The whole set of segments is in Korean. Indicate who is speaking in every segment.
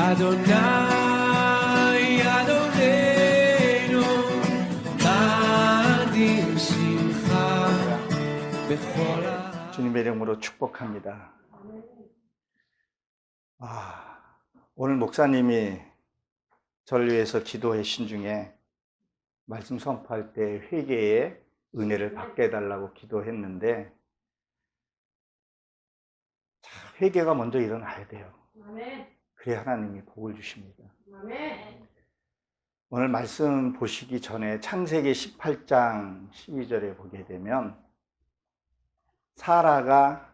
Speaker 1: Adonai Adonenu Nadim Simcha Bechol
Speaker 2: 주님의 이름으로 축복합니다. 오늘 목사님이 저를 위해서 기도해 신 중에 말씀 선포할 때 회개의 은혜를 받게 해달라고 기도했는데, 회개가 먼저 일어나야 돼요. 그래야 하나님이 복을 주십니다. 오늘 말씀 보시기 전에 창세기 18장 12절에 보게 되면 사라가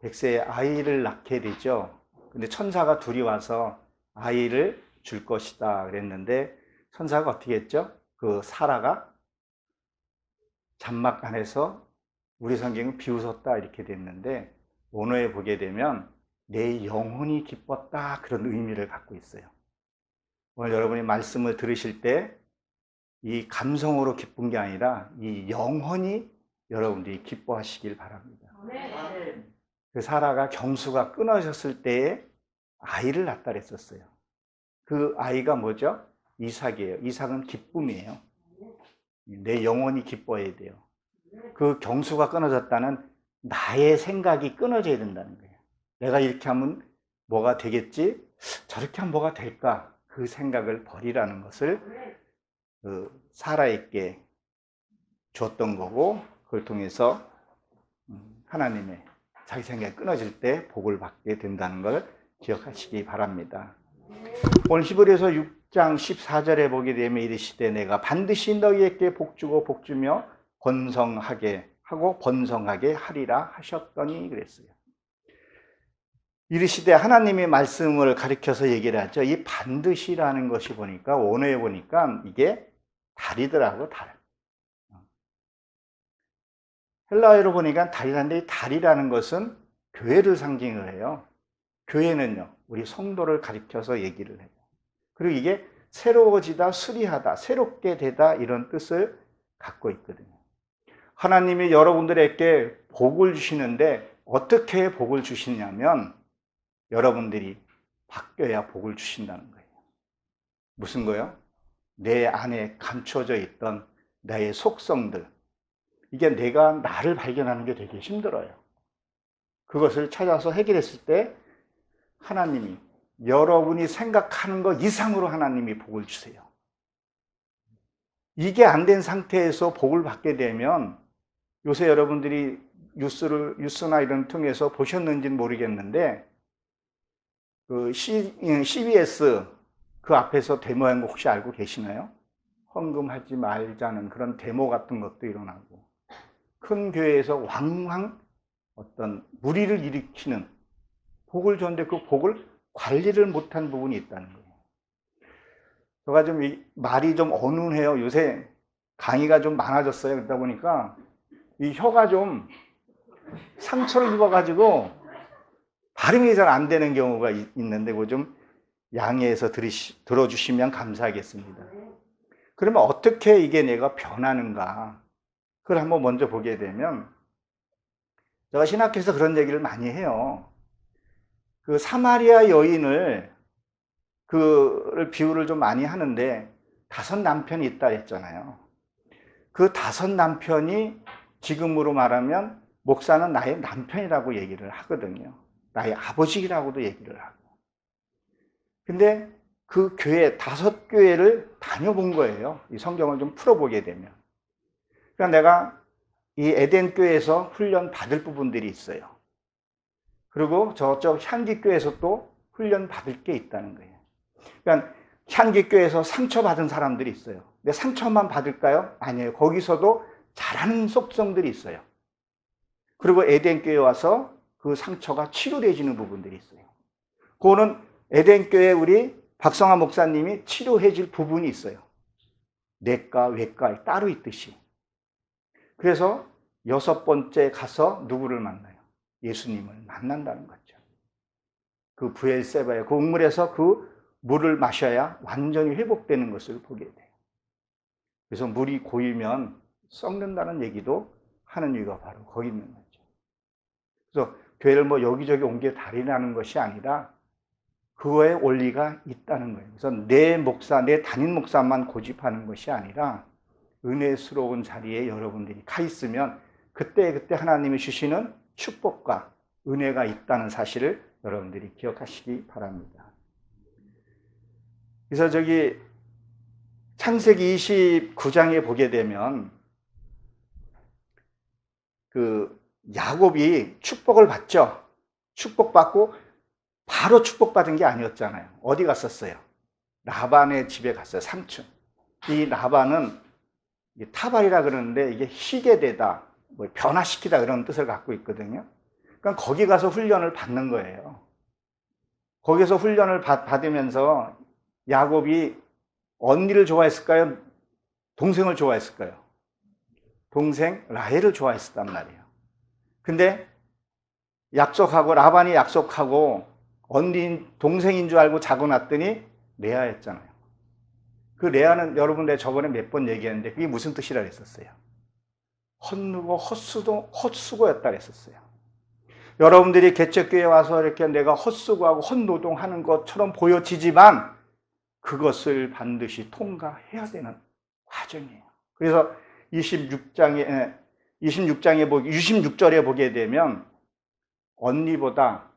Speaker 2: 100세에 아이를 낳게 되죠. 근데 천사가 둘이 와서 아이를 줄 것이다 그랬는데, 천사가 어떻게 했죠? 그 사라가 장막 안에서, 우리 성경은 비웃었다 이렇게 됐는데, 원어에 보게 되면 내 영혼이 기뻤다, 그런 의미를 갖고 있어요. 오늘 여러분이 말씀을 들으실 때 이 감성으로 기쁜 게 아니라 이 영혼이 여러분들이 기뻐하시길 바랍니다. 그 사라가 경수가 끊어졌을 때에 아이를 낳다 그랬었어요. 그 아이가 뭐죠? 이삭이에요. 이삭은 기쁨이에요. 내 영혼이 기뻐해야 돼요. 그 경수가 끊어졌다는 나의 생각이 끊어져야 된다는 거예요. 내가 이렇게 하면 뭐가 되겠지? 저렇게 하면 뭐가 될까? 그 생각을 버리라는 것을 사라에게 줬던 거고, 그걸 통해서 하나님의 자기 생각이 끊어질 때 복을 받게 된다는 걸 기억하시기 바랍니다. 오늘 히브리서 6장 14절에 보게 되면 이르시되 내가 반드시 너희에게 복주고 복주며 번성하게 하고 번성하게 하리라 하셨더니 그랬어요. 이르시되 하나님의 말씀을 가리켜서 얘기를 하죠. 이 반드시라는 것이 보니까 원어에 보니까 이게 달이더라고, 달. 헬라어로 보니까 달이라는데, 이 달이라는 것은 교회를 상징을 해요. 교회는요, 우리 성도를 가리켜서 얘기를 해요. 그리고 이게 새로워지다, 수리하다, 새롭게 되다, 이런 뜻을 갖고 있거든요. 하나님이 여러분들에게 복을 주시는데 어떻게 복을 주시냐면 여러분들이 바뀌어야 복을 주신다는 거예요. 무슨 거요? 내 안에 감춰져 있던 나의 속성들, 이게 내가 나를 발견하는 게 되게 힘들어요. 그것을 찾아서 해결했을 때 하나님이 여러분이 생각하는 것 이상으로 하나님이 복을 주세요. 이게 안 된 상태에서 복을 받게 되면, 요새 여러분들이 뉴스나 이런 통해서 보셨는지는 모르겠는데, 그 CBS 그 앞에서 데모한 거 혹시 알고 계시나요? 헌금하지 말자는 그런 데모 같은 것도 일어나고, 큰 교회에서 왕왕 어떤 무리를 일으키는, 복을 줬는데 그 복을 관리를 못한 부분이 있다는 거예요. 제가 좀 말이 좀 어눌해요. 요새 강의가 좀 많아졌어요. 그러다 보니까 이 혀가 좀 상처를 입어가지고 발음이 잘 안 되는 경우가 있는데, 그거 좀 양해해서 들어주시면 감사하겠습니다. 그러면 어떻게 이게 내가 변하는가? 그걸 한번 먼저 보게 되면, 제가 신학교에서 그런 얘기를 많이 해요. 그 사마리아 여인을, 그를 비유를 좀 많이 하는데, 5 남편이 있다 했잖아요. 그 5 남편이 지금으로 말하면 목사는 나의 남편이라고 얘기를 하거든요. 나의 아버지라고도 얘기를 하고. 근데 그 교회, 5 교회를 다녀본 거예요. 이 성경을 좀 풀어보게 되면. 그러니까 내가 이 에덴 교회에서 훈련 받을 부분들이 있어요. 그리고 저쪽 향기 교회에서 또 훈련 받을 게 있다는 거예요. 그러니까 향기 교회에서 상처받은 사람들이 있어요. 근데 상처만 받을까요? 아니에요. 거기서도 잘하는 속성들이 있어요. 그리고 에덴 교회에 와서 그 상처가 치료되어지는 부분들이 있어요. 그거는 에덴 교회 우리 박성환 목사님이 치료해 줄 부분이 있어요. 내과, 외과 따로 있듯이. 그래서 6번째 가서 누구를 만나요? 예수님을 만난다는 거죠. 그 브엘세바의 그 우물에서 그 물을 마셔야 완전히 회복되는 것을 보게 돼요. 그래서 물이 고이면 썩는다는 얘기도 하는 이유가 바로 거기 있는 거죠. 그래서 교회를 뭐 여기저기 옮겨 다니라는 것이 아니라 그거에 원리가 있다는 거예요. 그래서 내 목사, 내 담임 목사만 고집하는 것이 아니라 은혜스러운 자리에 여러분들이 가 있으면 그때 하나님이 주시는 축복과 은혜가 있다는 사실을 여러분들이 기억하시기 바랍니다. 그래서 창세기 29장에 보게 되면 야곱이 축복을 받죠. 축복받고 바로 축복받은 게 아니었잖아요. 어디 갔었어요? 라반의 집에 갔어요. 삼촌. 이 라반은 타발이라 그러는데 이게 희게 되다, 변화시키다 그런 뜻을 갖고 있거든요. 그러니까 거기 가서 훈련을 받는 거예요. 거기서 훈련을 받으면서 야곱이 언니를 좋아했을까요? 동생을 좋아했을까요? 동생 라헬을 좋아했었단 말이에요. 근데 라반이 약속하고 언니 동생인 줄 알고 자고 났더니 레아였잖아요. 그 레아는 여러분 내가 저번에 몇 번 얘기했는데 그게 무슨 뜻이라 했었어요? 헛누고 헛수고였다 했었어요. 여러분들이 개척교회에 와서 이렇게 내가 헛수고하고 헛노동하는 것처럼 보여지지만 그것을 반드시 통과해야 되는 과정이에요. 그래서 26절에 보게 되면 언니보다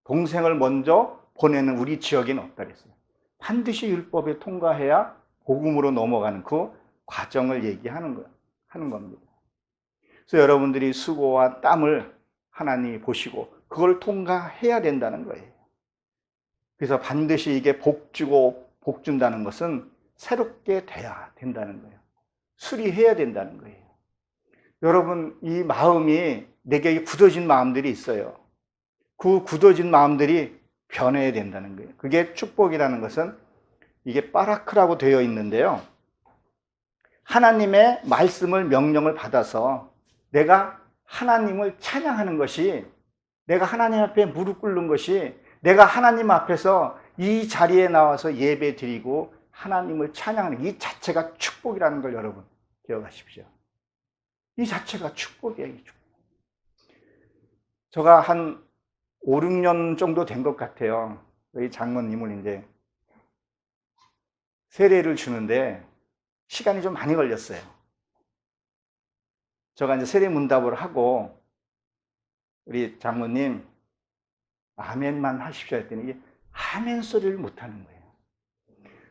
Speaker 2: 동생을 먼저 보내는 우리 지역에는 없다 그랬어요. 반드시 율법에 통과해야 복음으로 넘어가는 그 과정을 얘기하는 거예요. 하는 겁니다. 그래서 여러분들이 수고와 땀을 하나님이 보시고 그걸 통과해야 된다는 거예요. 그래서 반드시 이게 복 준다는 것은 새롭게 돼야 된다는 거예요. 수리해야 된다는 거예요. 여러분, 이 마음이 내게 굳어진 마음들이 있어요. 그 굳어진 마음들이 변해야 된다는 거예요. 그게 축복이라는 것은 이게 바라크라고 되어 있는데요. 하나님의 말씀을 명령을 받아서 내가 하나님을 찬양하는 것이, 내가 하나님 앞에 무릎 꿇는 것이, 내가 하나님 앞에서 이 자리에 나와서 예배 드리고 하나님을 찬양하는 이 자체가 축복이라는 걸 여러분 기억하십시오. 이 자체가 축복이에요. 제가 한 5, 6년 정도 된 것 같아요. 이 장모님을 이제 세례를 주는데 시간이 좀 많이 걸렸어요. 제가 이제 세례 문답을 하고 우리 장모님 아멘만 하십시오 했더니 이게 아멘 소리를 못하는 거예요.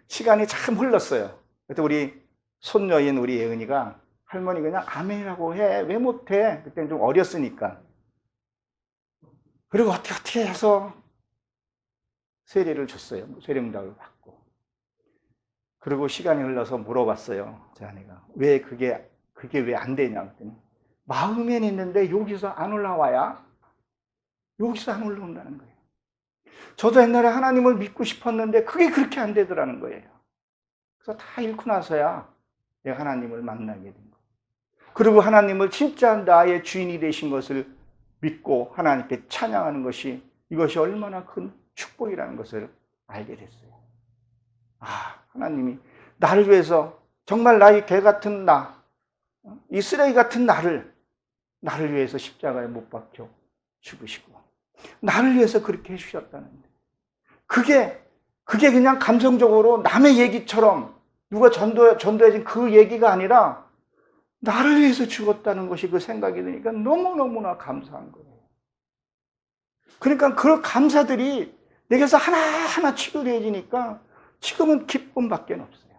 Speaker 2: 시간이 참 흘렀어요. 그때 우리 손녀인 우리 예은이가 할머니 그냥 아멘이라고 해. 왜 못해? 그때는 좀 어렸으니까. 그리고 어떻게 해서 세례를 줬어요. 세례 문답을 받고. 그리고 시간이 흘러서 물어봤어요. 제 아내가. 왜 그게 왜 안 되냐 그랬더니 마음엔 있는데 여기서 안 올라와야 여기서 안 올라온다는 거예요. 저도 옛날에 하나님을 믿고 싶었는데 그게 그렇게 안 되더라는 거예요. 그래서 다 잃고 나서야 내가 하나님을 만나게 된 거예요. 그리고 하나님을 진짜 나의 주인이 되신 것을 믿고 하나님께 찬양하는 것이, 이것이 얼마나 큰 축복이라는 것을 알게 됐어요. 하나님이 나를 위해서 정말 나의 개 같은 이 쓰레기 같은 나를 위해서 십자가에 못 박혀 죽으시고 나를 위해서 그렇게 해주셨다는데, 그게 그냥 감성적으로 남의 얘기처럼 누가 전도해진 그 얘기가 아니라 나를 위해서 죽었다는 것이 그 생각이 드니까 너무너무나 감사한 거예요. 그러니까 그 감사들이 내게서 하나하나 치유되어지니까 지금은 기쁨밖에 없어요.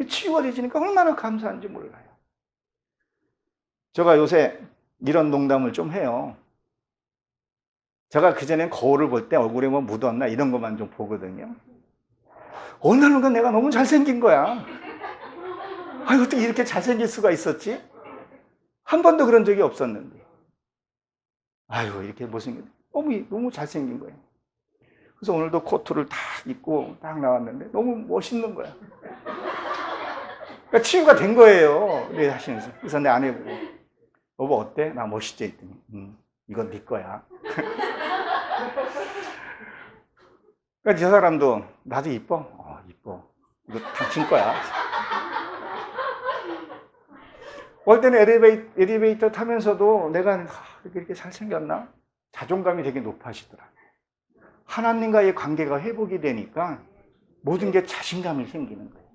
Speaker 2: 치유되어지니까 얼마나 감사한지 몰라요. 제가 요새 이런 농담을 좀 해요. 제가 그전엔 거울을 볼 때 얼굴에 뭐 묻었나 이런 것만 좀 보거든요. 어느 날인가 내가 너무 잘생긴 거야. 어떻게 이렇게 잘생길 수가 있었지? 한 번도 그런 적이 없었는데. 이렇게 못생긴, 너무 잘생긴 거예요. 그래서 오늘도 코트를 딱 입고 딱 나왔는데 너무 멋있는 거야. 그러니까 치유가 된 거예요. 네, 하시면서. 그래서 내 아내 보고, 여보 어때? 나 멋있지? 했더니, 이건 네 거야. 그러니까 저 사람도 나도 이뻐? 이뻐. 이거 당신 거야. 어떨 때는 엘리베이터 타면서도 내가 이렇게 잘생겼나? 자존감이 되게 높아지더라고요. 하나님과의 관계가 회복이 되니까 모든 게 자신감이 생기는 거예요.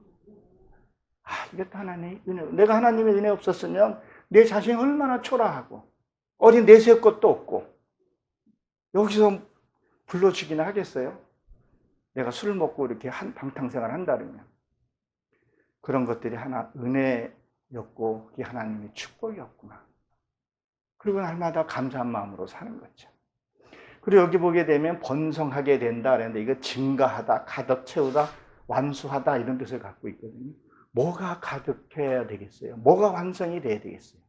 Speaker 2: 아, 이것도 하나님의 은혜. 내가 하나님의 은혜 없었으면 내 자신이 얼마나 초라하고 어린 내세울 것도 없고 여기서 불러주기나 하겠어요? 내가 술 먹고 이렇게 방탕생활 한다면 그런 것들이 하나 은혜였고 그게 하나님의 축복이었구나. 그리고 날마다 감사한 마음으로 사는 거죠. 그리고 여기 보게 되면 번성하게 된다 그랬는데 이거 증가하다, 가득 채우다, 완수하다 이런 뜻을 갖고 있거든요. 뭐가 가득해야 되겠어요? 뭐가 완성이 돼야 되겠어요?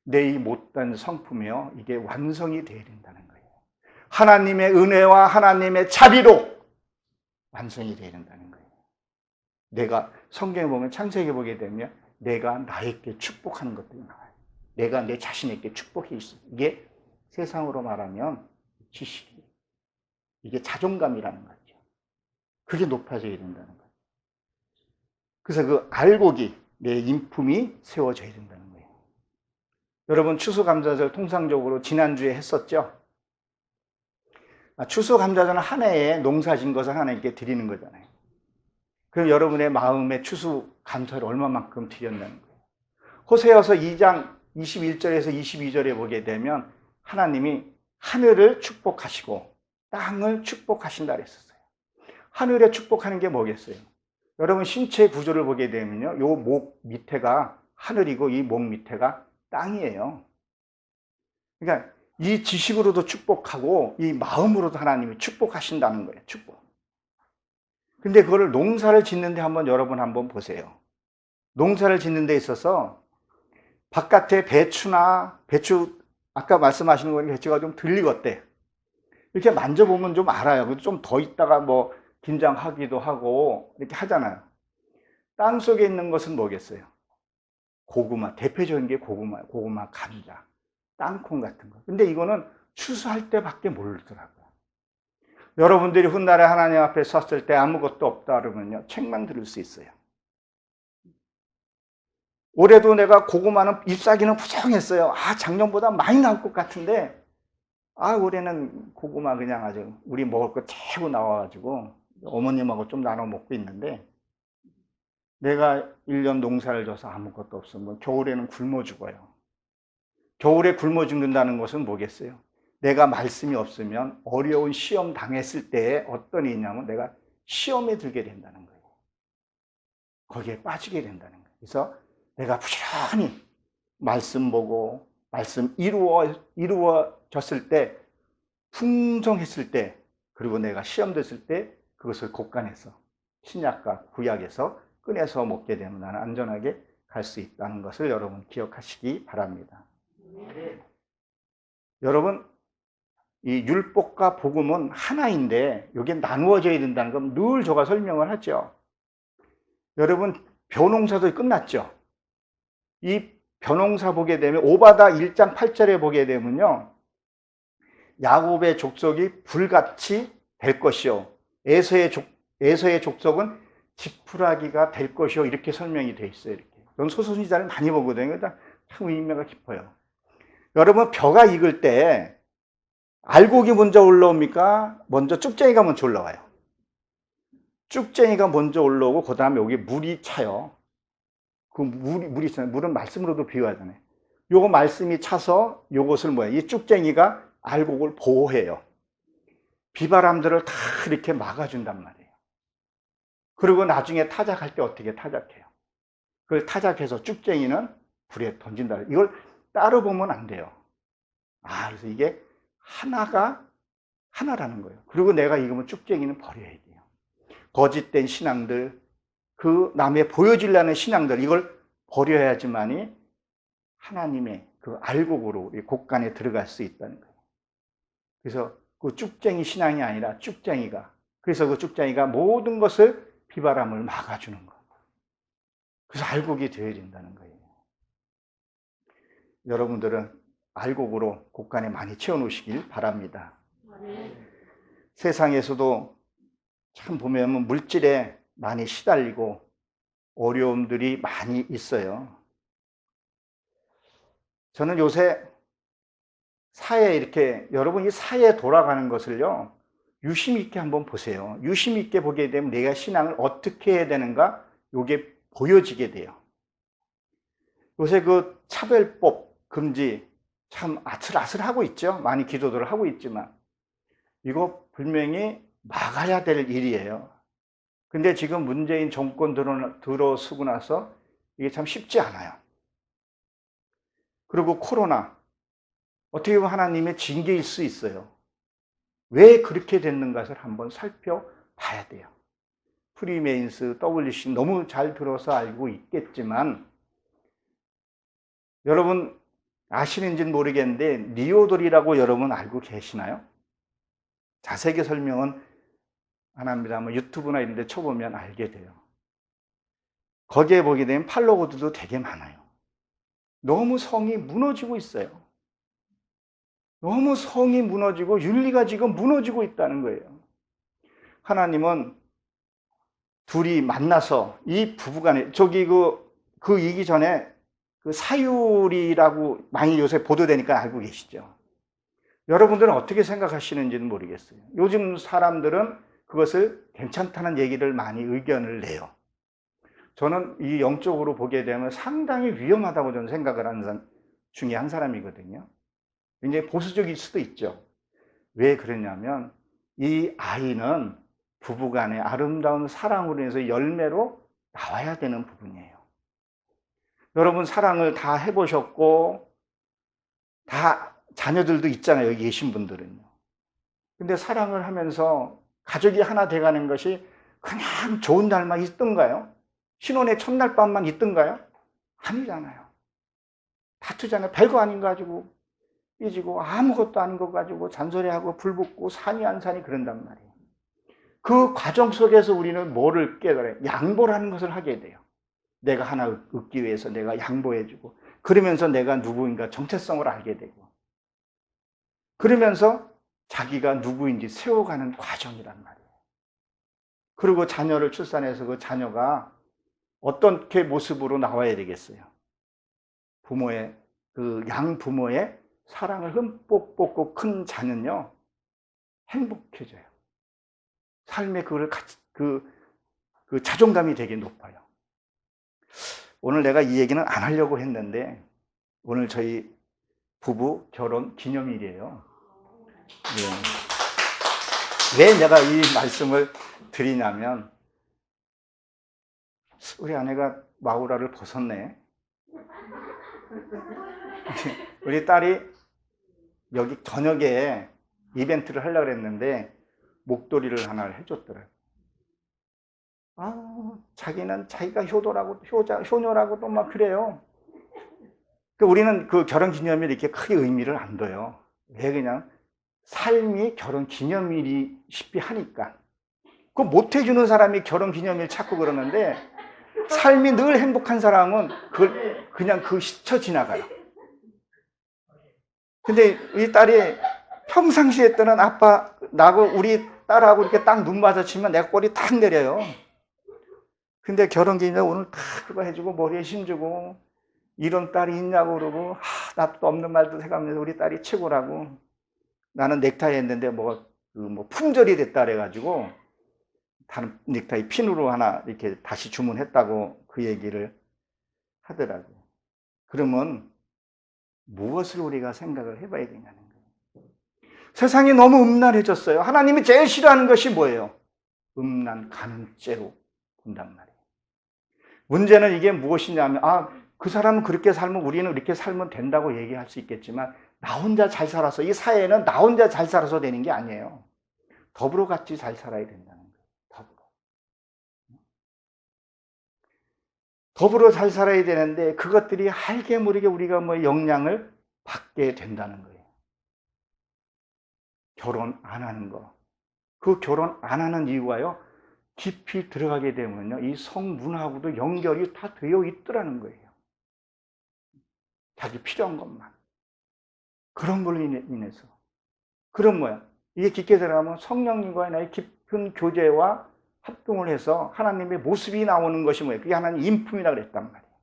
Speaker 2: 내 이 못된 성품이요, 이게 완성이 돼야 된다는 거예요. 하나님의 은혜와 하나님의 자비로 완성이 돼야 된다는 거예요. 내가 성경에 보면 창세기에 보게 되면 내가 나에게 축복하는 것들이 나와요. 내가 내 자신에게 축복해 있어요. 이게 세상으로 말하면 지식이, 이게 자존감이라는 거죠. 그게 높아져야 된다는 거예요. 그래서 그 알곡이, 내 인품이 세워져야 된다는 거예요. 여러분 추수감사절 통상적으로 지난주에 했었죠? 추수감사절은 한 해에 농사진 것을 하나님께 드리는 거잖아요. 그럼 여러분의 마음에 추수감사를 얼마만큼 드렸냐는 거예요. 호세아서 2장 21절에서 22절에 보게 되면 하나님이 하늘을 축복하시고 땅을 축복하신다 그랬었어요. 하늘에 축복하는 게 뭐겠어요? 여러분 신체 구조를 보게 되면요, 요 목 밑에가 하늘이고 이 목 밑에가 땅이에요. 그러니까 이 지식으로도 축복하고 이 마음으로도 하나님이 축복하신다는 거예요. 축복. 근데 그거를 농사를 짓는데 여러분 한번 보세요. 농사를 짓는 데 있어서 바깥에 배추 아까 말씀하시는 거니 배추가 좀 덜 익었대. 이렇게 만져보면 좀 알아요. 좀 더 있다가 뭐 김장하기도 하고 이렇게 하잖아요. 땅 속에 있는 것은 뭐겠어요? 고구마, 대표적인 게 고구마, 감자, 땅콩 같은 거. 근데 이거는 추수할 때밖에 모르더라고요. 여러분들이 훗날에 하나님 앞에 섰을 때 아무것도 없다 그러면요, 책만 들을 수 있어요. 올해도 내가 고구마는 잎사귀는 부정했어요. 작년보다 많이 나올 것 같은데, 올해는 고구마 그냥 아주 우리 먹을 거 최고 나와가지고 어머님하고 좀 나눠 먹고 있는데, 내가 1년 농사를 져서 아무것도 없으면 겨울에는 굶어 죽어요. 겨울에 굶어 죽는다는 것은 뭐겠어요? 내가 말씀이 없으면 어려운 시험 당했을 때에 어떤 일이 있냐면 내가 시험에 들게 된다는 거예요. 거기에 빠지게 된다는 거예요. 그래서 내가 부지런히 말씀 보고 말씀 이루어졌을 때, 풍성했을 때, 그리고 내가 시험 됐을 때 그것을 곳간에서 신약과 구약에서 꺼내서 먹게 되면 나는 안전하게 갈 수 있다는 것을 여러분 기억하시기 바랍니다. 여러분, 이 율법과 복음은 하나인데 이게 나누어져야 된다는 건 늘 제가 설명을 하죠. 여러분 벼농사도 끝났죠. 이 벼농사 보게 되면 오바다 1장 8절에 보게 되면요, 야곱의 족속이 불같이 될 것이요 에서의 족속은 지푸라기가 될 것이요, 이렇게 설명이 되어 있어요. 이렇게. 전 소선지자를 많이 보거든요. 참 의미가 깊어요. 여러분 벼가 익을 때 알곡이 먼저 올라옵니까? 먼저 쭉쟁이가 먼저 올라와요. 쭉쟁이가 먼저 올라오고 그 다음에 여기 물이 차요. 그 물이 있잖아요. 물은 말씀으로도 비유하잖아요. 요거 말씀이 차서 요것을 이 쭉쟁이가 알곡을 보호해요. 비바람들을 다 이렇게 막아준단 말이에요. 그리고 나중에 타작할 때 어떻게 타작해요? 그걸 타작해서 쭉쟁이는 불에 던진다. 이걸 따로 보면 안 돼요. 그래서 이게 하나라는 거예요. 그리고 내가 익으면 쭉쟁이는 버려야 돼요. 거짓된 신앙들, 그 남에 보여주려는 신앙들, 이걸 버려야지만이 하나님의 그 알곡으로 곳간에 들어갈 수 있다는 거예요. 그래서 그 쭉쟁이 신앙이 아니라 그래서 그 쭉쟁이가 모든 것을 비바람을 막아주는 거예요. 그래서 알곡이 되어야 된다는 거예요. 여러분들은 알곡으로 곳간에 많이 채워놓으시길 바랍니다. 세상에서도 참 보면 물질에 많이 시달리고 어려움들이 많이 있어요. 저는 요새 사회 여러분 이 사회에 돌아가는 것을요, 유심 있게 한번 보세요. 유심 있게 보게 되면 내가 신앙을 어떻게 해야 되는가 이게 보여지게 돼요. 요새 그 차별법 금지 참 아슬아슬하고 있죠. 많이 기도들을 하고 있지만 이거 분명히 막아야 될 일이에요. 근데 지금 문재인 정권 들어서고 나서 이게 참 쉽지 않아요. 그리고 코로나 어떻게 보면 하나님의 징계일 수 있어요. 왜 그렇게 됐는가를 한번 살펴봐야 돼요. 프리메인스, WC 너무 잘 들어서 알고 있겠지만 여러분 아시는지는 모르겠는데 니오돌이라고 여러분 알고 계시나요? 자세하게 설명은 안 합니다. 뭐 유튜브나 이런 데 쳐보면 알게 돼요. 거기에 보게 되면 팔로워들도 되게 많아요. 너무 성이 무너지고 있어요. 너무 성이 무너지고 윤리가 지금 무너지고 있다는 거예요. 하나님은 둘이 만나서 이 부부간에 저기 그 이기 전에 그 사유리라고 많이 요새 보도되니까 알고 계시죠? 여러분들은 어떻게 생각하시는지는 모르겠어요. 요즘 사람들은 그것을 괜찮다는 얘기를 많이 의견을 내요. 저는 이 영적으로 보게 되면 상당히 위험하다고 저는 생각을 하는 사람 중에 한 사람이거든요. 굉장히 보수적일 수도 있죠. 왜 그러냐면 이 아이는 부부간의 아름다운 사랑으로 인해서 열매로 나와야 되는 부분이에요. 여러분 사랑을 다 해보셨고 다 자녀들도 있잖아요. 여기 계신 분들은요. 근데 사랑을 하면서 가족이 하나 돼가는 것이 그냥 좋은 날만 있던가요? 신혼의 첫날 밤만 있던가요? 아니잖아요. 다투잖아요. 별거 아닌 거 가지고 삐지고 아무것도 아닌 거 가지고 잔소리하고 불붙고 산이 안 산이 그런단 말이에요. 그 과정 속에서 우리는 뭐를 깨달아요? 양보라는 것을 하게 돼요. 내가 하나 얻기 위해서 내가 양보해주고 그러면서 내가 누구인가 정체성을 알게 되고 그러면서 자기가 누구인지 세워가는 과정이란 말이에요. 그리고 자녀를 출산해서 그 자녀가 어떻게 모습으로 나와야 되겠어요? 부모의 그 양부모의 사랑을 흠뻑 뽑고 큰 자녀는요 행복해져요. 삶의 그걸 같이 그 자존감이 되게 높아요. 오늘 내가 이 얘기는 안 하려고 했는데 오늘 저희 부부 결혼 기념일이에요. 네. 왜 내가 이 말씀을 드리냐면 우리 아내가 마우라를 벗었네. 우리 딸이 여기 저녁에 이벤트를 하려고 했는데 목도리를 하나를 해줬더라고요. 자기는 자기가 효녀라고 또 막 그래요. 우리는 그 결혼 기념일 이렇게 크게 의미를 안 둬요. 왜 그냥 삶이 결혼 기념일이시피 하니까. 그거 못 해주는 사람이 결혼 기념일 찾고 그러는데 삶이 늘 행복한 사람은 그걸 그냥 스쳐 지나가요. 근데 우리 딸이 평상시에 때는 아빠, 나하고 우리 딸하고 이렇게 딱 눈 마주치면 내가 꼬리 탁 내려요. 근데 결혼 기념일 오늘 다 그거 해주고 머리에 힘주고 이런 딸이 있냐고 그러고 나도 없는 말도 해가면서 우리 딸이 최고라고 나는 넥타이 했는데 뭐 품절이 됐다 그래가지고 다른 넥타이 핀으로 하나 이렇게 다시 주문했다고 그 얘기를 하더라고요. 그러면 무엇을 우리가 생각을 해봐야 되냐는 거예요. 세상이 너무 음란해졌어요. 하나님이 제일 싫어하는 것이 뭐예요? 음란, 간음죄로 본단 말이에요. 문제는 이게 무엇이냐면 그 사람은 그렇게 살면 우리는 이렇게 살면 된다고 얘기할 수 있겠지만 나 혼자 잘 살아서 이 사회는 나 혼자 잘 살아서 되는 게 아니에요. 더불어 같이 잘 살아야 된다는 거예요. 더불어 잘 살아야 되는데 그것들이 알게 모르게 우리가 영향을 받게 된다는 거예요. 결혼 안 하는 거. 그 결혼 안 하는 이유가요. 깊이 들어가게 되면요. 이 성문화하고도 연결이 다 되어 있더라는 거예요. 자기 필요한 것만. 그런 걸로 인해서. 그럼 뭐야? 이게 깊게 들어가면 성령님과의 나의 깊은 교제와 합동을 해서 하나님의 모습이 나오는 것이 뭐예요? 그게 하나님 인품이라고 그랬단 말이에요.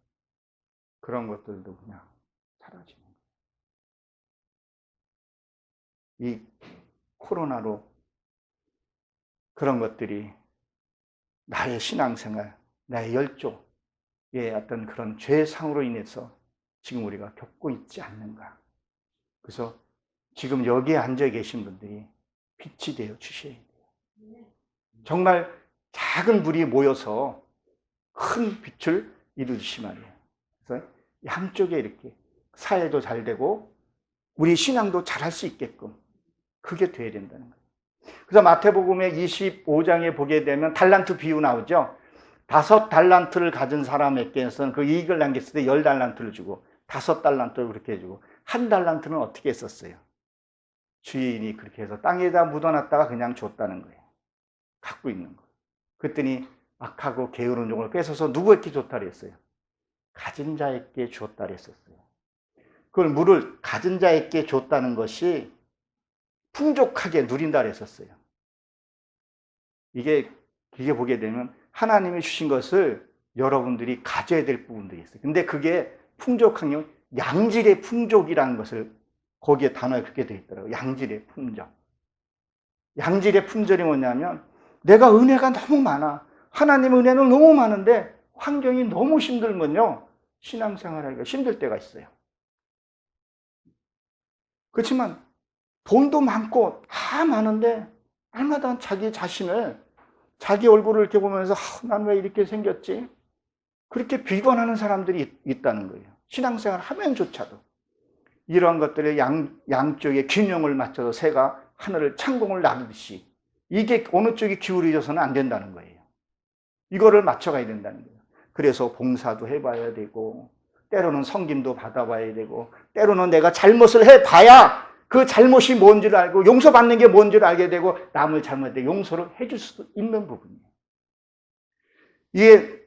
Speaker 2: 그런 것들도 그냥 사라지는 거예요. 이 코로나로 그런 것들이 나의 신앙생활, 나의 열조의 어떤 그런 죄상으로 인해서 지금 우리가 겪고 있지 않는가. 그래서 지금 여기에 앉아 계신 분들이 빛이 되어 주셔야 돼요. 정말 작은 불이 모여서 큰 빛을 이루듯이 말이에요. 그래서 양쪽에 이렇게 사회도 잘 되고 우리 신앙도 잘할 수 있게끔 그게 돼야 된다는 거예요. 그래서 마태복음의 25장에 보게 되면 달란트 비유 나오죠. 5달란트를 가진 사람에게서는 그 이익을 남겼을 때 10달란트를 주고 5달란트를 그렇게 해주고 1달란트는 어떻게 했었어요? 주인이 그렇게 해서 땅에다 묻어놨다가 그냥 줬다는 거예요. 갖고 있는 거. 그랬더니 악하고 게으른 종을 뺏어서 누구에게 줬다 그랬어요? 가진 자에게 줬다 그랬었어요. 그걸 물을 가진 자에게 줬다는 것이 풍족하게 누린다 그랬었어요. 이게 보게 되면 하나님이 주신 것을 여러분들이 가져야 될 부분들이 있어요. 근데 그게 풍족한 게 양질의 풍족이라는 것을 거기에 단어에 그렇게 되어 있더라고요. 양질의 풍족. 양질의 품절이 뭐냐면 내가 은혜가 너무 많아. 하나님의 은혜는 너무 많은데 환경이 너무 힘들면요. 신앙생활하기가 힘들 때가 있어요. 그렇지만 돈도 많고 다 많은데 날마다 자기 자신을 자기 얼굴을 이렇게 보면서 난 왜 이렇게 생겼지? 그렇게 비관하는 사람들이 있다는 거예요. 신앙생활 하면조차도. 이러한 것들의 양쪽의 균형을 맞춰서 새가 하늘을 창공을 나르듯이 이게 어느 쪽이 기울어져서는 안 된다는 거예요. 이거를 맞춰가야 된다는 거예요. 그래서 봉사도 해봐야 되고 때로는 성김도 받아봐야 되고 때로는 내가 잘못을 해봐야 그 잘못이 뭔지를 알고 용서받는 게 뭔지를 알게 되고 남을 잘못할 때 용서를 해줄 수도 있는 부분이에요. 이게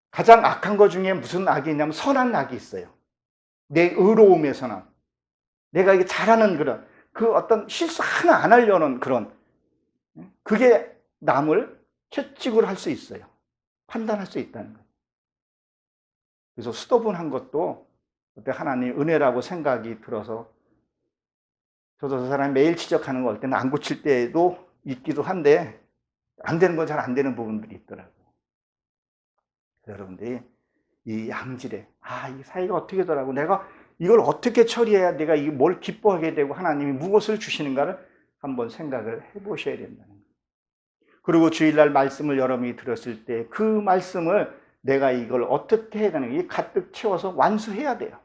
Speaker 2: 가장 악한 것 중에 무슨 악이 있냐면 선한 악이 있어요. 내 의로움의 선한. 내가 이게 잘하는 그런 그 어떤 실수 하나 안 하려는 그런 그게 남을 채찍을 할 수 있어요. 판단할 수 있다는 거예요. 그래서 수도분한 것도 그때 하나님 은혜라고 생각이 들어서 저도 저 사람이 매일 지적하는 거 올 때는 안 고칠 때도 있기도 한데 안 되는 건 잘 안 되는 부분들이 있더라고요. 여러분들이 이 양질의 이 사이가 어떻게 더라고 내가 이걸 어떻게 처리해야 내가 이 뭘 기뻐하게 되고 하나님이 무엇을 주시는가를 한번 생각을 해보셔야 된다는 거예요. 그리고 주일날 말씀을 여러분이 들었을 때 그 말씀을 내가 이걸 어떻게 해야 되는 게 가득 채워서 완수해야 돼요.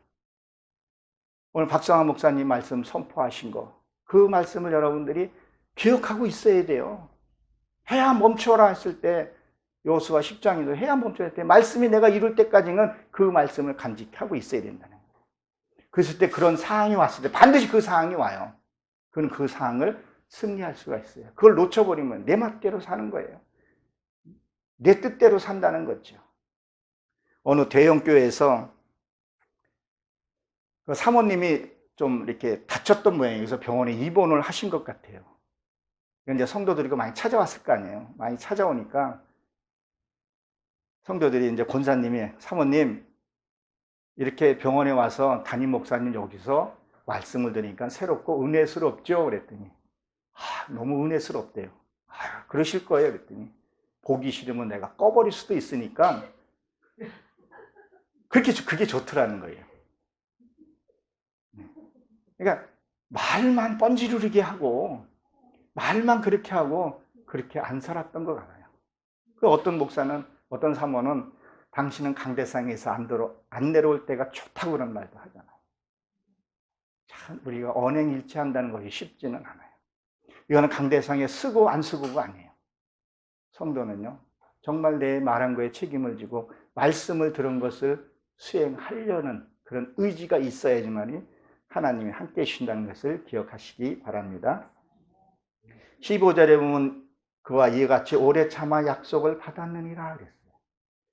Speaker 2: 오늘 박성하 목사님 말씀 선포하신 거 그 말씀을 여러분들이 기억하고 있어야 돼요. 해야 멈춰라 했을 때 여호수아 10장에도 해야 멈춰야 때 말씀이 내가 이룰 때까지는 그 말씀을 간직하고 있어야 된다는 거예요. 그랬을 때 그런 상황이 왔을 때 반드시 그 상황이 와요. 그건 그 상황을 승리할 수가 있어요. 그걸 놓쳐버리면 내 맛대로 사는 거예요. 내 뜻대로 산다는 거죠. 어느 대형교회에서 그 사모님이 좀 이렇게 다쳤던 모양이에요. 그래서 병원에 입원을 하신 것 같아요. 이제 성도들이 많이 찾아왔을 거 아니에요. 많이 찾아오니까 성도들이 이제 권사님이 사모님 이렇게 병원에 와서 담임 목사님 여기서 말씀을 들으니까 새롭고 은혜스럽죠? 그랬더니 너무 은혜스럽대요. 그러실 거예요. 그랬더니 보기 싫으면 내가 꺼버릴 수도 있으니까 그게 좋더라는 거예요. 그러니까 말만 뻔지르르게 하고 말만 그렇게 하고 그렇게 안 살았던 것 같아요. 그 어떤 목사는 어떤 사모는 당신은 강대상에서 안 내려올 때가 좋다고 그런 말도 하잖아요. 참 우리가 언행일치한다는 것이 쉽지는 않아요. 이거는 강대상에 쓰고 안 쓰고가 아니에요. 성도는요 정말 내 말한 거에 책임을 지고 말씀을 들은 것을 수행하려는 그런 의지가 있어야지만이 하나님이 함께 해주신다는 것을 기억하시기 바랍니다. 15절에 보면 그와 이와 같이 오래 참아 약속을 받았느니라 그랬어요.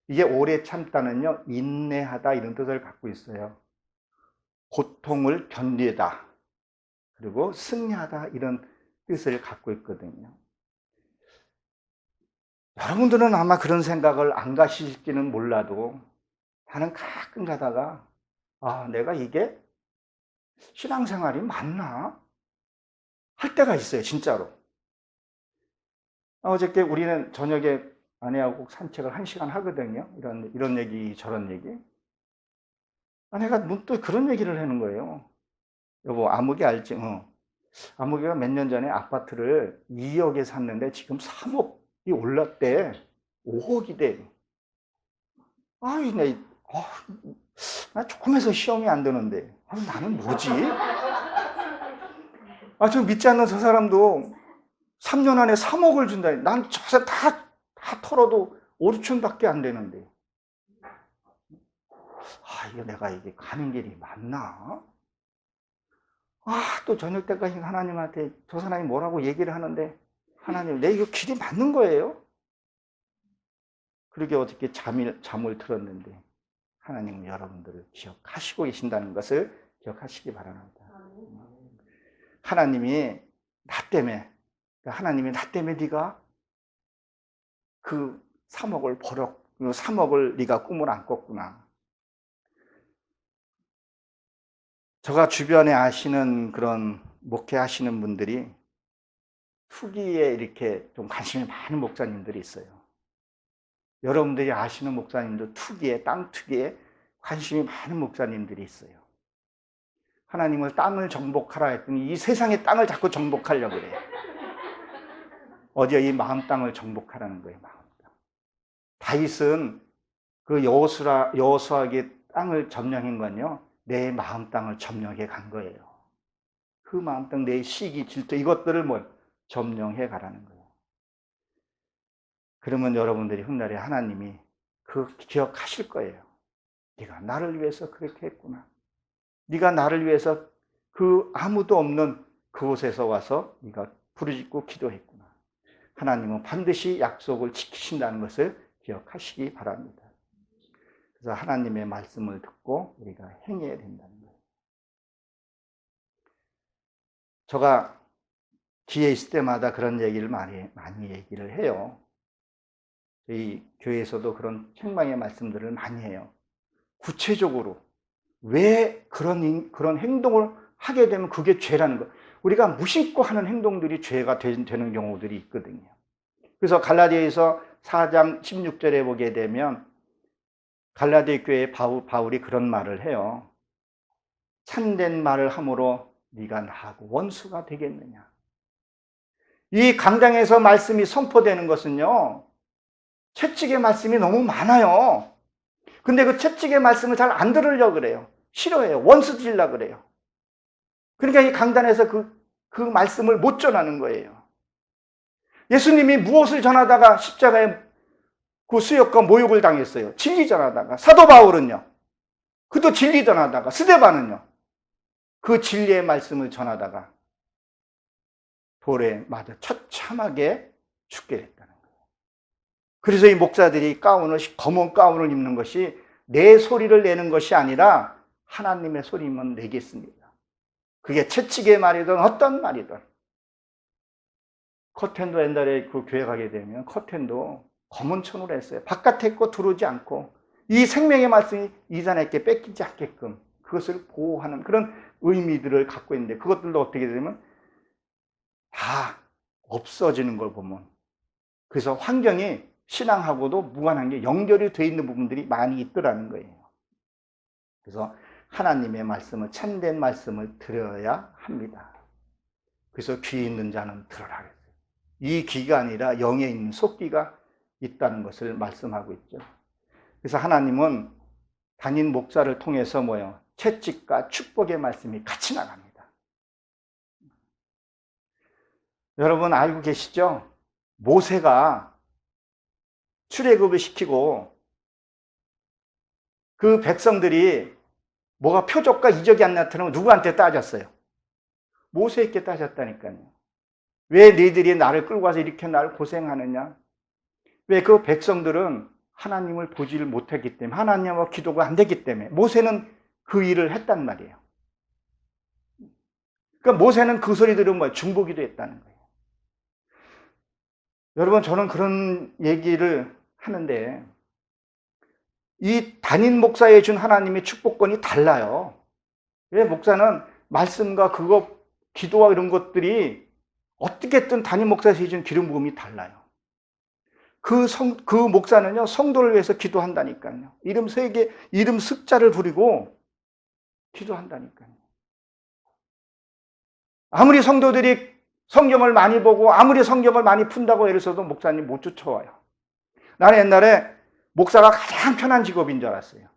Speaker 2: 이게 오래 참다는요 인내하다 이런 뜻을 갖고 있어요. 고통을 견디다 그리고 승리하다 이런 뜻을 갖고 있거든요. 여러분들은 아마 그런 생각을 안 가실지는 몰라도 나는 가끔 가다가 내가 이게 신앙생활이 맞나? 할 때가 있어요, 진짜로. 어저께 우리는 저녁에 아내하고 산책을 1시간 하거든요. 이런 얘기, 저런 얘기. 아내가 문득 그런 얘기를 하는 거예요. 여보, 아무개 알지? 아무개가 몇 년 전에 아파트를 2억에 샀는데 지금 3억이 올랐대. 5억이 돼. 나 조금 해서 시험이 안 되는데. 나는 뭐지? 저 믿지 않는 저 사람도 3년 안에 3억을 준다니. 난 저세 다 털어도 5, 6천밖에 안 되는데. 이거 내가 이게 가는 길이 맞나? 또 저녁 때까지 하나님한테 저 사람이 뭐라고 얘기를 하는데, 하나님, 내 이거 길이 맞는 거예요? 그러게 어떻게 잠을 들었는데, 하나님은 여러분들을 기억하시고 계신다는 것을 기억하시기 바랍니다. 하나님이 나 때문에 네가 그 3억을 네가 꿈을 안 꿨구나. 제가 주변에 아시는 그런 목회하시는 분들이 투기에 이렇게 좀 관심이 많은 목사님들이 있어요. 여러분들이 아시는 목사님도 땅 투기에 관심이 많은 목사님들이 있어요. 하나님을 땅을 정복하라 했더니 이 세상의 땅을 자꾸 정복하려고 그래요. 어디에 이 마음 땅을 정복하라는 거예요. 마음 땅. 다윗은 그 여호수아에게 땅을 점령한 건요, 내 마음 땅을 점령해 간 거예요. 그 마음 땅, 내 시기, 질투 이것들을 점령해 가라는 거예요. 그러면 여러분들이 훗날에 하나님이 기억하실 거예요. 네가 나를 위해서 그렇게 했구나. 네가 나를 위해서 그 아무도 없는 그곳에서 와서 네가 부르짖고 기도했구나. 하나님은 반드시 약속을 지키신다는 것을 기억하시기 바랍니다. 그래서 하나님의 말씀을 듣고 우리가 행해야 된다는 거예요. 제가 기회 있을 때마다 그런 얘기를 많이 얘기를 해요. 저희 교회에서도 그런 책망의 말씀들을 많이 해요. 구체적으로 왜 그런 행동을 하게 되면 그게 죄라는 거. 우리가 무심코 하는 행동들이 죄가 되는 경우들이 있거든요. 그래서 갈라디아에서 4장 16절에 보게 되면 갈라디아 교회의 바울이 그런 말을 해요. 참된 말을 함으로 네가 나하고 원수가 되겠느냐. 이 강당에서 말씀이 선포되는 것은요, 채찍의 말씀이 너무 많아요. 근데 그 채찍의 말씀을 잘 안 들으려고 그래요. 싫어해요. 원수 지으려고 그래요. 그러니까 이 강단에서 그 말씀을 못 전하는 거예요. 예수님이 무엇을 전하다가 십자가에 그 수욕과 모욕을 당했어요. 진리 전하다가. 사도 바울은요, 그도 진리 전하다가. 스데반은요, 그 진리의 말씀을 전하다가 돌에 맞아 처참하게 죽게 됐다는 거예요. 그래서 이 목사들이 검은 가운을 입는 것이 내 소리를 내는 것이 아니라 하나님의 소리만 내겠습니다. 그게 채찍의 말이든 어떤 말이든. 커튼도 옛날에 그 교회 가게 되면 커튼도 검은 천으로 했어요. 바깥에 거 들어오지 않고 이 생명의 말씀이 이단에게 뺏기지 않게끔 그것을 보호하는 그런 의미들을 갖고 있는데, 그것들도 어떻게 되면 다 없어지는 걸 보면, 그래서 환경이 신앙하고도 무관한 게 연결이 되어 있는 부분들이 많이 있더라는 거예요. 그래서 하나님의 말씀을, 참된 말씀을 들어야 합니다. 그래서 귀 있는 자는 들어라 그랬어요. 이 귀가 아니라 영에 있는 속귀가 있다는 것을 말씀하고 있죠. 그래서 하나님은 담임 목사를 통해서 채찍과 축복의 말씀이 같이 나갑니다. 여러분 알고 계시죠? 모세가 출애굽을 시키고 그 백성들이 뭐가 표적과 이적이 안 나타나면 누구한테 따졌어요? 모세에게 따졌다니까요. 왜 너희들이 나를 끌고 와서 이렇게 나를 고생하느냐? 왜 그 백성들은 하나님을 보지를 못했기 때문에, 하나님과 기도가 안 되기 때문에 모세는 그 일을 했단 말이에요. 그러니까 모세는 그 소리 들으면 중보기도 했다는 거예요. 여러분, 저는 그런 얘기를 하는데 이 담임 목사에 준 하나님의 축복권이 달라요. 왜? 목사는 말씀과 기도와 이런 것들이 어떻게든 담임 목사에서 준 기름 부음이 달라요. 그 목사는요, 성도를 위해서 기도한다니까요. 이름 습자를 부리고 기도한다니까요. 아무리 성도들이 성경을 많이 보고 아무리 성경을 많이 푼다고 애를 써도 목사님 못 쫓아와요. 나는 옛날에 목사가 가장 편한 직업인 줄 알았어요.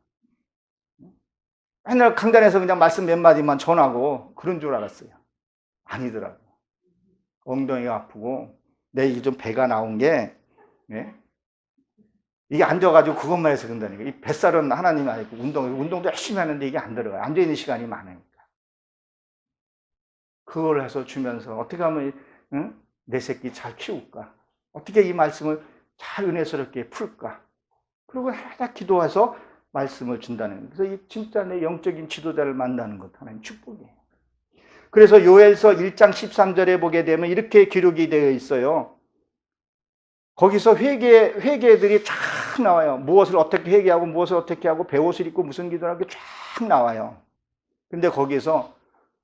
Speaker 2: 맨날 강단에서 그냥 말씀 몇 마디만 전하고 그런 줄 알았어요. 아니더라고요. 엉덩이가 아프고 내 이게 좀 배가 나온 게 이게 앉아가지고 그것만 해서 그런다니까. 이 뱃살은 하나님이 아니고 운동도 열심히 하는데 이게 안 들어가요. 앉아있는 시간이 많으니까. 그걸 해서 주면서 어떻게 하면 내 새끼 잘 키울까? 어떻게 이 말씀을 잘 은혜스럽게 풀까? 그리고 하다 기도해서 말씀을 준다는 거예요. 그래서 이 진짜 내 영적인 지도자를 만나는 것 하나님 축복이에요. 그래서 요엘서 1장 13절에 보게 되면 이렇게 기록이 되어 있어요. 거기서 회개들이 쫙 나와요. 무엇을 어떻게 회개하고 무엇을 어떻게 하고 베옷을 입고 무슨 기도를 하고 쫙 나와요. 근데 거기서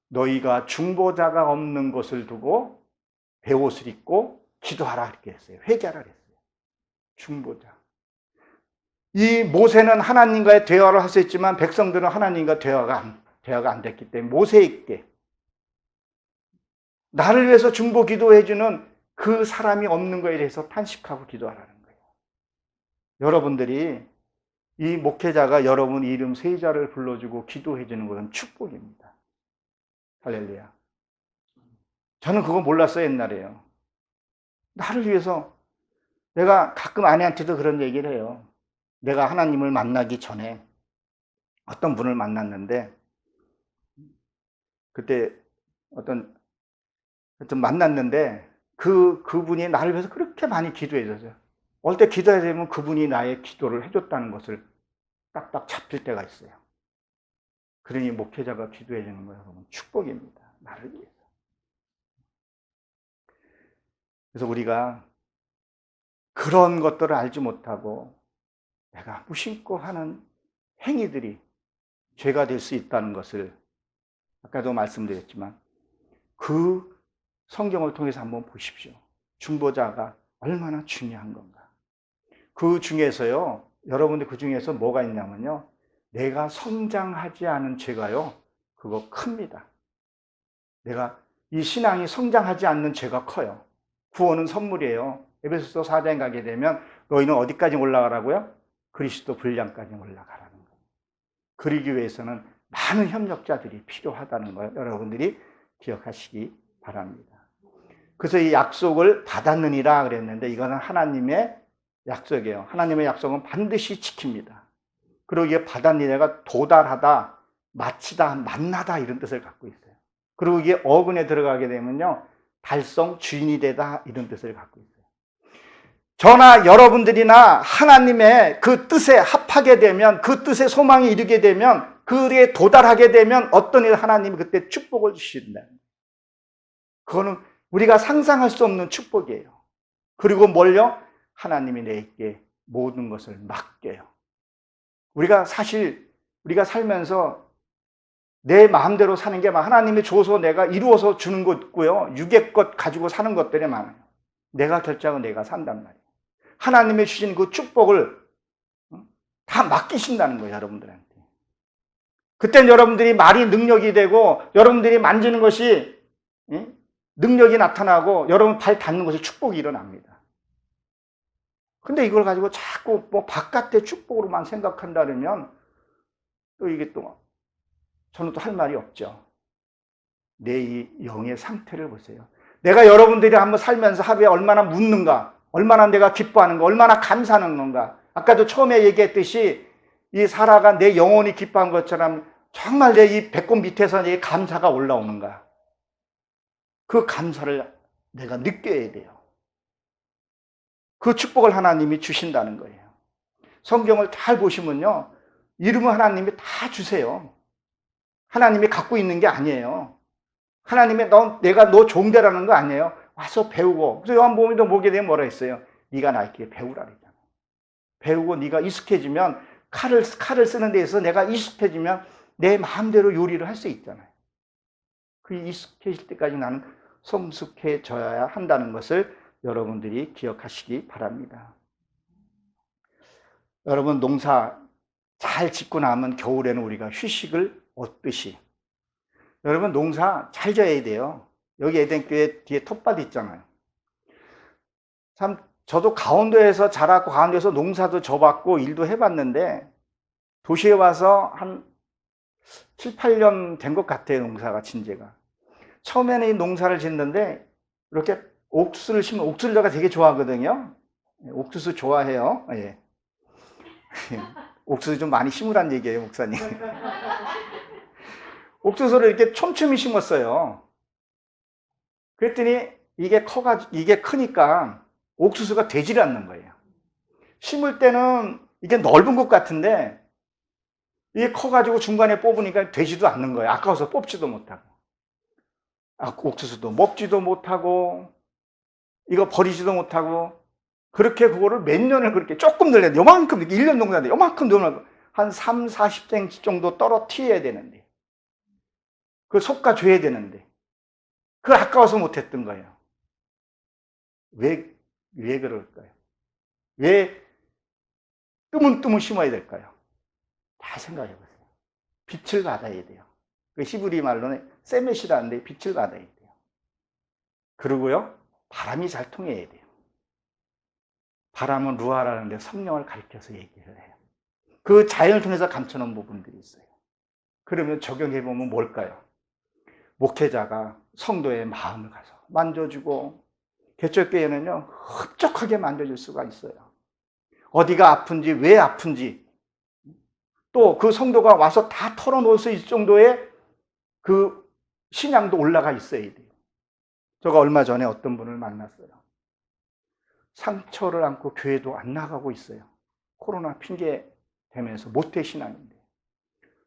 Speaker 2: 너희가 중보자가 없는 것을 두고 베옷을 입고 기도하라 이렇게 했어요. 회개하라 그랬어요. 중보자. 이 모세는 하나님과의 대화를 했었지만 백성들은 하나님과 대화가 안 됐기 때문에 모세에게 나를 위해서 중보 기도해주는 그 사람이 없는 거에 대해서 탄식하고 기도하라는 거예요. 여러분들이 이 목회자가 여러분 이름 세자를 불러주고 기도해주는 것은 축복입니다. 할렐루야. 저는 그거 몰랐어요, 옛날에요. 나를 위해서 내가 가끔 아내한테도 그런 얘기를 해요. 내가 하나님을 만나기 전에 어떤 분을 만났는데 그때 만났는데 그분이 나를 위해서 그렇게 많이 기도해 줬어요. 어떨 때 기도해야 되면 그분이 나의 기도를 해줬다는 것을 딱딱 잡힐 때가 있어요. 그러니 목회자가 기도해 주는 거예요. 여러분 축복입니다. 나를 위해서. 그래서 우리가 그런 것들을 알지 못하고 내가 무심코 하는 행위들이 죄가 될 수 있다는 것을 아까도 말씀드렸지만 그 성경을 통해서 한번 보십시오. 중보자가 얼마나 중요한 건가. 그 중에서요, 여러분들 그 중에서 뭐가 있냐면요, 내가 성장하지 않은 죄가요, 그거 큽니다. 내가 이 신앙이 성장하지 않는 죄가 커요. 구원은 선물이에요. 에베소서 4장에 가게 되면 너희는 어디까지 올라가라고요? 그리스도 분량까지 올라가라는 거예요. 그러기 위해서는 많은 협력자들이 필요하다는 걸 여러분들이 기억하시기 바랍니다. 그래서 이 약속을 받았느니라 그랬는데 이거는 하나님의 약속이에요. 하나님의 약속은 반드시 지킵니다. 그리고 이게 받았느니라가 도달하다, 마치다, 만나다 이런 뜻을 갖고 있어요. 그리고 이게 어근에 들어가게 되면요, 달성, 주인이 되다 이런 뜻을 갖고 있어요. 저나 여러분들이나 하나님의 그 뜻에 합하게 되면, 그 뜻에 소망이 이르게 되면, 그에 도달하게 되면 어떤 일 하나님이 그때 축복을 주신다. 그거는 우리가 상상할 수 없는 축복이에요. 그리고 뭘요? 하나님이 내게 모든 것을 맡겨요. 우리가 살면서 내 마음대로 사는 게 하나님이 줘서 내가 이루어서 주는 것 있고요. 육의 것 가지고 사는 것들이 많아요. 내가 결정하고 내가 산단 말이에요. 하나님이 주신 그 축복을 다 맡기신다는 거예요, 여러분들한테. 그땐 여러분들이 말이 능력이 되고 여러분들이 만지는 것이 능력이 나타나고 여러분 발 닿는 것이 축복이 일어납니다. 근데 이걸 가지고 자꾸 바깥의 축복으로만 생각한다면 또 이게 저는 또 할 말이 없죠. 내 이 영의 상태를 보세요. 내가 여러분들이 한번 살면서 하루에 얼마나 묻는가, 얼마나 내가 기뻐하는가, 얼마나 감사하는 건가. 아까도 처음에 얘기했듯이 이 사라가 내 영혼이 기뻐한 것처럼 정말 내 이 배꼽 밑에서 내 감사가 올라오는가. 그 감사를 내가 느껴야 돼요. 그 축복을 하나님이 주신다는 거예요. 성경을 잘 보시면요, 이름은 하나님이 다 주세요. 하나님이 갖고 있는 게 아니에요. 하나님이 내가 너 종대라는 거 아니에요. 와서 배우고. 그래서 요한복음에도 보게 되면 뭐라 했어요? 네가 나에게 배우라 그랬잖아요. 배우고 네가 익숙해지면 칼을 쓰는 데에서 내가 익숙해지면 내 마음대로 요리를 할 수 있잖아요. 그 익숙해질 때까지 나는 성숙해져야 한다는 것을 여러분들이 기억하시기 바랍니다. 여러분 농사 잘 짓고 나면 겨울에는 우리가 휴식을 얻듯이 여러분 농사 잘 져야 돼요. 여기 에덴교회 뒤에 텃밭 있잖아요. 참 저도 강원도에서 자랐고 강원도에서 농사도 져봤고 일도 해봤는데 도시에 와서 한 7, 8년 된 것 같아요. 농사가 진제가. 처음에는 이 농사를 짓는데 이렇게 옥수수를 심으면 옥수수를 제가 되게 좋아하거든요. 옥수수 좋아해요. 예. 옥수수 좀 많이 심으란 얘기예요, 목사님. 옥수수를 이렇게 촘촘히 심었어요. 그랬더니 이게 크니까 옥수수가 되질 않는 거예요. 심을 때는 이게 넓은 것 같은데 이게 커가지고 중간에 뽑으니까 되지도 않는 거예요. 아까워서 뽑지도 못하고. 옥수수도 먹지도 못하고 이거 버리지도 못하고 그렇게 그거를 몇 년을 그렇게 조금 늘려야 돼. 요만큼, 1년 정도 하는데 요만큼 늘면 한 3, 40cm 정도 떨어뜨려야 되는데 그걸 솎아줘야 되는데 그걸 아까워서 못했던 거예요. 왜 그럴까요? 왜 뜨문뜨문 심어야 될까요? 다 생각해 보세요. 빛을 받아야 돼요. 그 히브리 말로는 세메시라는데 빛을 받아야 돼요. 그리고요, 바람이 잘 통해야 돼요. 바람은 루아라는데 성령을 가리켜서 얘기를 해요. 그 자연을 통해서 감춰놓은 부분들이 있어요. 그러면 적용해보면 뭘까요? 목회자가 성도의 마음을 가서 만져주고, 개척교회는요, 흡족하게 만져줄 수가 있어요. 어디가 아픈지, 왜 아픈지, 또 그 성도가 와서 다 털어놓을 수 있을 정도의 그 신앙도 올라가 있어야 돼요. 제가 얼마 전에 어떤 분을 만났어요. 상처를 안고 교회도 안 나가고 있어요. 코로나 핑계 대면서 모태 신앙인데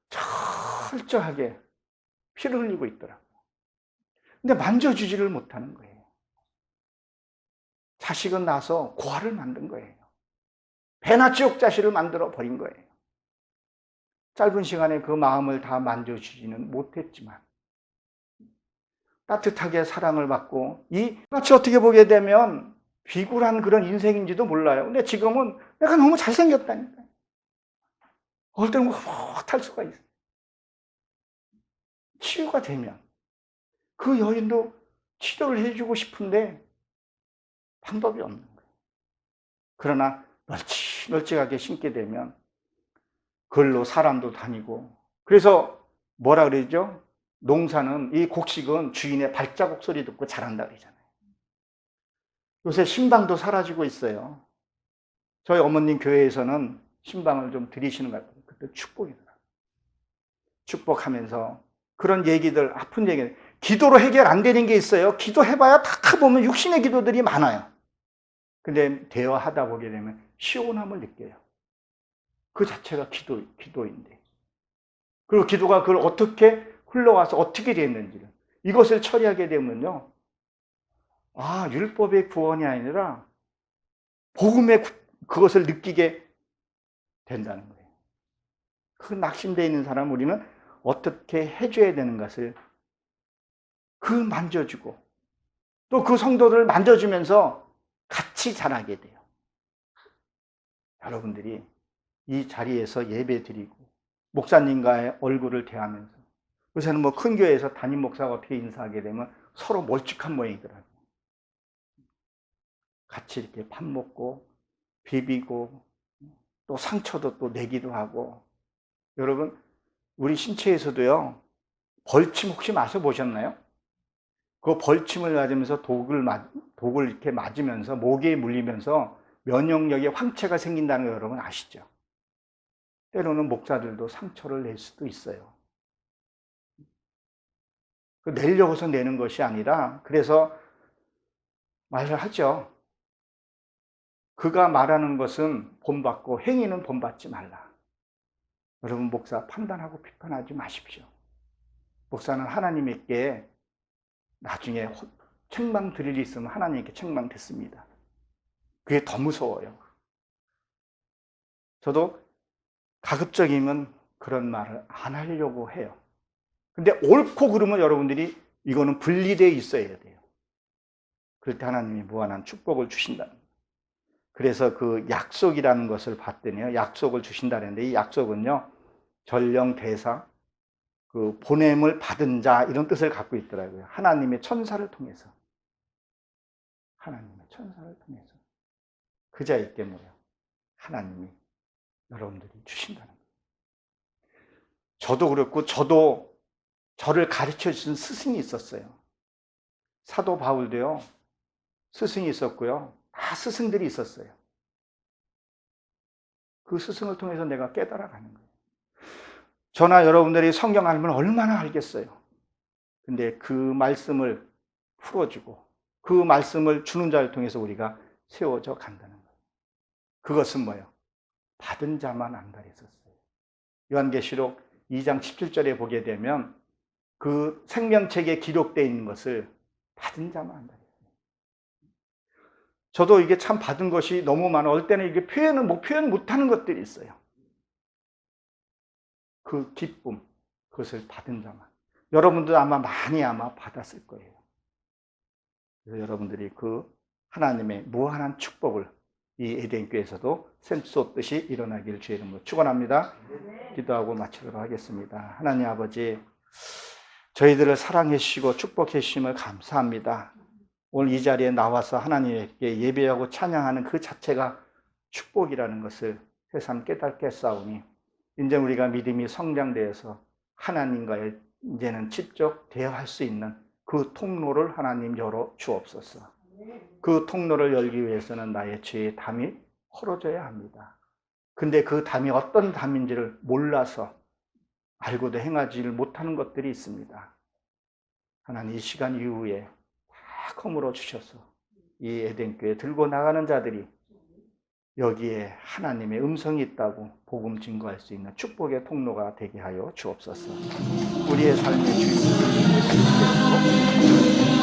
Speaker 2: 철저하게 피를 흘리고 있더라고요. 근데 만져주지를 못하는 거예요. 자식은 낳아서 고아를 만든 거예요. 배나 지옥 자식을 만들어 버린 거예요. 짧은 시간에 그 마음을 다 만져주지는 못했지만 따뜻하게 사랑을 받고 이 같이 어떻게 보게 되면 비굴한 그런 인생인지도 몰라요. 근데 지금은 내가 너무 잘생겼다니까요. 어떨 때는 훅 수가 있어요. 치유가 되면 그 여인도 치료를 해주고 싶은데 방법이 없는 거예요. 그러나 널찍하게 심게 되면 그걸로 사람도 다니고 그래서 뭐라 그러죠? 농사는 이 곡식은 주인의 발자국 소리 듣고 자란다 그러잖아요. 요새 신방도 사라지고 있어요. 저희 어머님 교회에서는 신방을 좀 드리시는 것 같아요. 그때 축복이더라고요. 축복하면서 그런 얘기들, 아픈 얘기들, 기도로 해결 안 되는 게 있어요. 기도해봐야 다 보면 육신의 기도들이 많아요. 근데 대화하다 보게 되면 시원함을 느껴요. 그 자체가 기도인데. 그리고 기도가 그걸 어떻게 흘러와서 어떻게 됐는지를 이것을 처리하게 되면요. 율법의 구원이 아니라 복음의 그것을 느끼게 된다는 거예요. 그 낙심되어 있는 사람 우리는 어떻게 해줘야 되는 것을 그 만져주고 또 그 성도를 만져주면서 같이 자라게 돼요. 여러분들이 이 자리에서 예배 드리고 목사님과의 얼굴을 대하면서 요새는 뭐 큰 교회에서 담임 목사가 어떻게 인사하게 되면 서로 멀찍한 모양이더라고요. 같이 이렇게 밥 먹고 비비고 또 상처도 또 내기도 하고. 여러분 우리 신체에서도요 벌침 혹시 마셔보셨나요? 그 벌침을 맞으면서 독을 이렇게 맞으면서 목에 물리면서 면역력에 황체가 생긴다는 거 여러분 아시죠? 때로는 목사들도 상처를 낼 수도 있어요. 내려고서 내는 것이 아니라 그래서 말을 하죠. 그가 말하는 것은 본받고 행위는 본받지 말라. 여러분 목사 판단하고 비판하지 마십시오. 목사는 하나님께 나중에 책망 드릴 일 있으면 하나님께 책망 듣습니다. 그게 더 무서워요. 저도 가급적이면 그런 말을 안 하려고 해요. 근데 옳고 그르면 여러분들이 이거는 분리되어 있어야 돼요. 그럴 때 하나님이 무한한 축복을 주신다는 거예요. 그래서 그 약속이라는 것을 봤더니요. 약속을 주신다 그랬는데 이 약속은요. 전령 대사, 그 보냄을 받은 자 이런 뜻을 갖고 있더라고요. 하나님의 천사를 통해서. 하나님의 천사를 통해서. 그 자에게 뭐예요? 하나님이 여러분들이 주신다는 거예요. 저도 그렇고 저도 저를 가르쳐 주신 스승이 있었어요. 사도 바울도요. 스승이 있었고요. 다 스승들이 있었어요. 그 스승을 통해서 내가 깨달아가는 거예요. 저나 여러분들이 성경 알면 얼마나 알겠어요. 근데 그 말씀을 풀어주고 그 말씀을 주는 자를 통해서 우리가 세워져 간다는 거예요. 그것은 뭐예요? 받은 자만 안다 했었어요. 요한계시록 2장 17절에 보게 되면 그 생명책에 기록되어 있는 것을 받은 자만 안다 했어요. 저도 이게 참 받은 것이 너무 많아. 어떨 때는 이게 표현 못하는 것들이 있어요. 그 기쁨, 그것을 받은 자만. 여러분도 아마 많이 받았을 거예요. 그래서 여러분들이 그 하나님의 무한한 축복을 이 에덴교에서도 샘솟듯이 일어나길 주의 이름으로 축원합니다. 기도하고 마치도록 하겠습니다. 하나님 아버지, 저희들을 사랑해 주시고 축복해 주심을 감사합니다. 오늘 이 자리에 나와서 하나님께 예배하고 찬양하는 그 자체가 축복이라는 것을 새삼 깨닫게 싸우니 이제 우리가 믿음이 성장되어서 하나님과의 이제는 직접 대화할 수 있는 그 통로를 하나님 열어 주옵소서. 그 통로를 열기 위해서는 나의 죄의 담이 헐어져야 합니다. 근데 그 담이 어떤 담인지를 몰라서 알고도 행하지를 못하는 것들이 있습니다. 하나님 이 시간 이후에 다 허물어 주셔서 이 에덴교회 들고 나가는 자들이 여기에 하나님의 음성이 있다고 복음 증거할 수 있는 축복의 통로가 되게 하여 주옵소서. 우리의 삶의 주인공 예수 그리스도